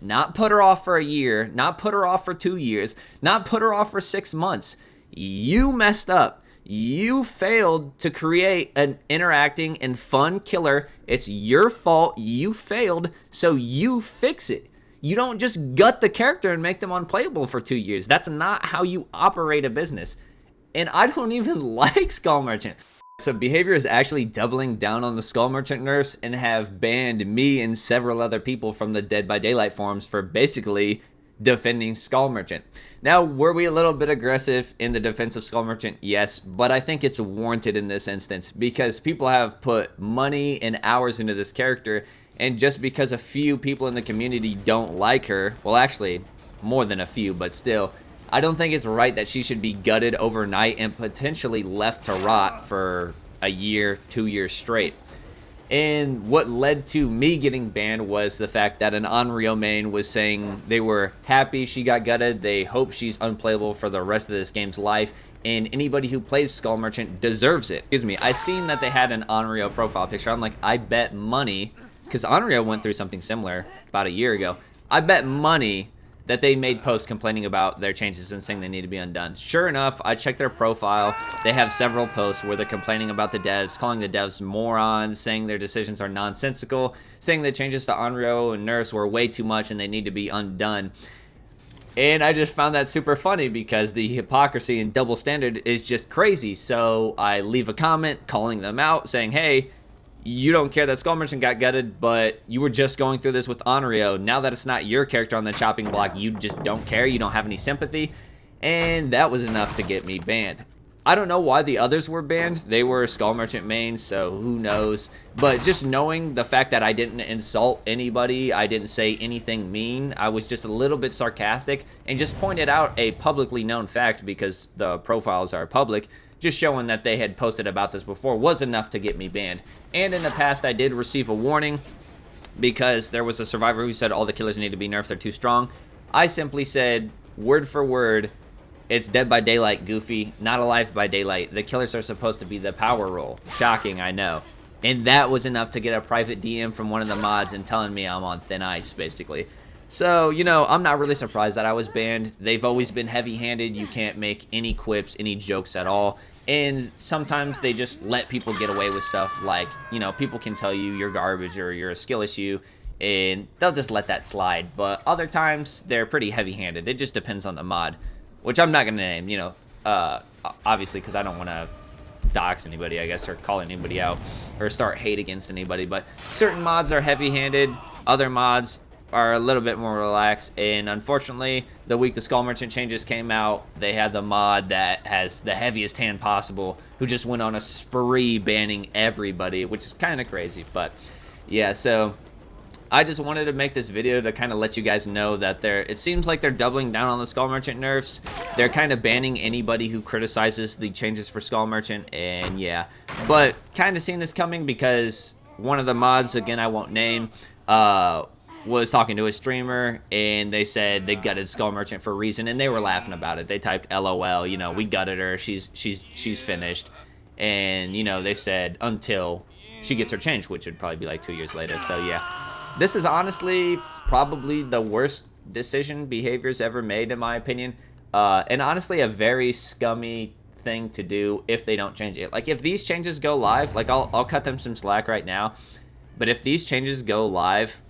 Not put her off for a year, not put her off for 2 years, not put her off for 6 months. You messed up. You failed to create an interacting and fun killer. It's your fault. You failed, so you fix it. You don't just gut the character and make them unplayable for 2 years. That's not how you operate a business. And I don't even like Skull Merchant. So Bvr is actually doubling down on the Skull Merchant nerfs and have banned me and several other people from the Dead by Daylight forums for basically defending Skull Merchant. Now, were we a little bit aggressive in the defense of Skull Merchant? Yes, but I think it's warranted in this instance because people have put money and hours into this character, and just because a few people in the community don't like her, well, actually, more than a few, but still, I don't think it's right that she should be gutted overnight and potentially left to rot for a year, 2 years straight. And what led to me getting banned was the fact that an Onryo main was saying they were happy she got gutted, they hope she's unplayable for the rest of this game's life, and anybody who plays Skull Merchant deserves it. Excuse me, I seen that they had an Onryo profile picture. I'm like, I bet money, because Onryo went through something similar about a year ago. I bet money that they made posts complaining about their changes and saying they need to be undone. Sure enough, I checked their profile. They have several posts where they're complaining about the devs, calling the devs morons, saying their decisions are nonsensical, saying the changes to Onryo and nerfs were way too much and they need to be undone. And I just found that super funny because the hypocrisy and double standard is just crazy. So I leave a comment calling them out, saying, hey, you don't care that Skull Merchant got gutted, but you were just going through this with Onryo. Now that it's not your character on the chopping block, you just don't care. You don't have any sympathy. And that was enough to get me banned. I don't know why the others were banned. They were Skull Merchant mains, so who knows. But just knowing the fact that I didn't insult anybody, I didn't say anything mean, I was just a little bit sarcastic and just pointed out a publicly known fact because the profiles are public, just showing that they had posted about this before was enough to get me banned. And in the past, I did receive a warning because there was a survivor who said all the killers need to be nerfed, they're too strong. I simply said, word for word, it's Dead by Daylight, Goofy, not Alive by Daylight. The killers are supposed to be the power role. Shocking, I know. And that was enough to get a private DM from one of the mods and telling me I'm on thin ice, basically. So, you know, I'm not really surprised that I was banned. They've always been heavy-handed. You can't make any quips, any jokes at all. And sometimes they just let people get away with stuff like, you know, people can tell you you're garbage or you're a skill issue, and they'll just let that slide. But other times, they're pretty heavy-handed. It just depends on the mod, which I'm not going to name, you know, obviously, because I don't want to dox anybody, I guess, or call anybody out or start hate against anybody. But certain mods are heavy-handed. Other mods are a little bit more relaxed, and unfortunately, the week the Skull Merchant changes came out, they had the mod that has the heaviest hand possible, who just went on a spree banning everybody, which is kind of crazy. But yeah, so I just wanted to make this video to kind of let you guys know that it seems like they're doubling down on the Skull Merchant nerfs. They're kind of banning anybody who criticizes the changes for Skull Merchant, and yeah, but kind of seeing this coming because one of the mods, again I won't name, was talking to a streamer, and they said they gutted Skull Merchant for a reason, and they were laughing about it. They typed LOL, you know, we gutted her, she's finished, and you know, they said until she gets her change, which would probably be like 2 years later. So yeah, this is honestly probably the worst decision Bvr's ever made in my opinion, and honestly a very scummy thing to do if they don't change it. Like if these changes go live, like I'll cut them some slack right now, but if these changes go live,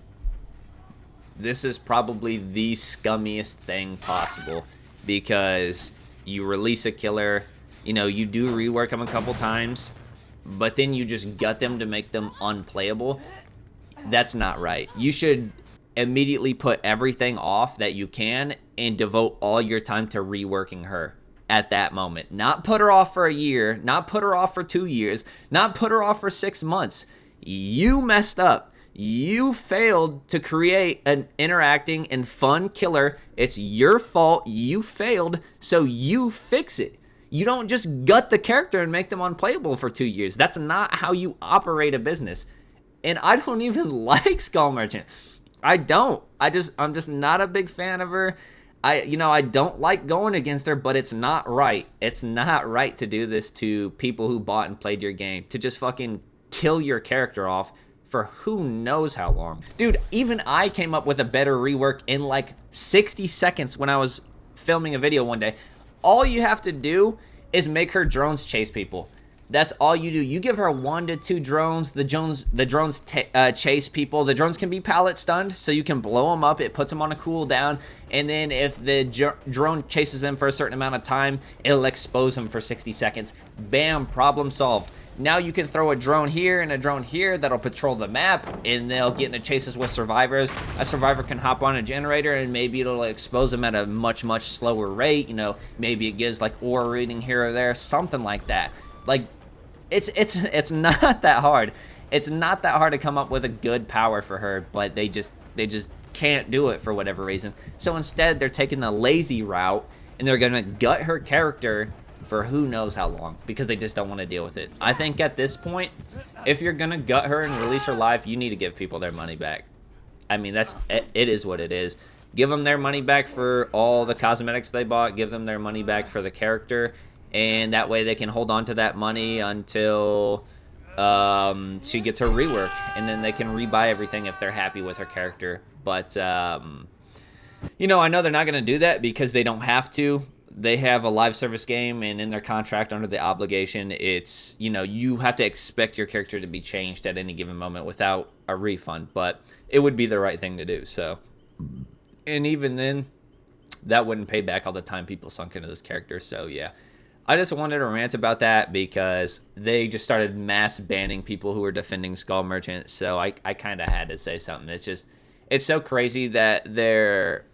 this is probably the scummiest thing possible because you release a killer, you know, you do rework them a couple times, but then you just gut them to make them unplayable. That's not right. You should immediately put everything off that you can and devote all your time to reworking her at that moment. Not put her off for a year, not put her off for 2 years, not put her off for 6 months. You messed up. You failed to create an interacting and fun killer. It's your fault. You failed, so you fix it. You don't just gut the character and make them unplayable for 2 years. That's not how you operate a business. And I don't even like Skull Merchant. I don't. I'm just not a big fan of her. I don't like going against her, but it's not right. It's not right to do this to people who bought and played your game, to just fucking kill your character off for who knows how long. Dude, even I came up with a better rework in like 60 seconds when I was filming a video one day. All you have to do is make her drones chase people. That's all you do. You give her 1 to 2 drones. The drones chase people. The drones can be pallet stunned, so you can blow them up. It puts them on a cooldown, and then if the drone chases them for a certain amount of time, it'll expose them for 60 seconds. Bam, problem solved. Now you can throw a drone here and a drone here that'll patrol the map, and they'll get into chases with survivors. A survivor can hop on a generator, and maybe it'll expose them at a much, much slower rate. You know, maybe it gives like aura reading here or there, something like that. Like, it's not that hard. It's not that hard to come up with a good power for her, but they just can't do it for whatever reason. So instead, they're taking the lazy route, and they're gonna gut her character for who knows how long, because they just don't want to deal with it. I think at this point, if you're gonna gut her and release her live, you need to give people their money back. I mean, it is what it is. Give them their money back for all the cosmetics they bought. Give them their money back for the character. And that way they can hold on to that money until she gets her rework. And then they can rebuy everything if they're happy with her character. But, you know, I know they're not going to do that because they don't have to. They have a live service game, and in their contract under the obligation, it's, you know, you have to expect your character to be changed at any given moment without a refund. But it would be the right thing to do. So, and even then, that wouldn't pay back all the time people sunk into this character. So, yeah. I just wanted to rant about that because they just started mass banning people who were defending Skull Merchant. So I kind of had to say something. It's so crazy that they're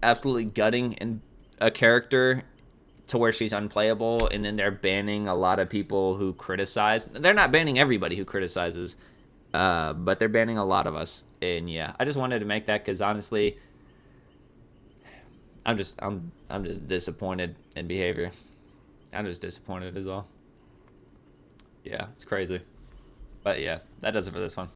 absolutely gutting a character to where she's unplayable, and then they're banning a lot of people who criticize. They're not banning everybody who criticizes, but they're banning a lot of us. And yeah, I just wanted to make that because honestly, I'm just disappointed in behavior. I'm just disappointed as well. Yeah, it's crazy. But yeah, that does it for this one.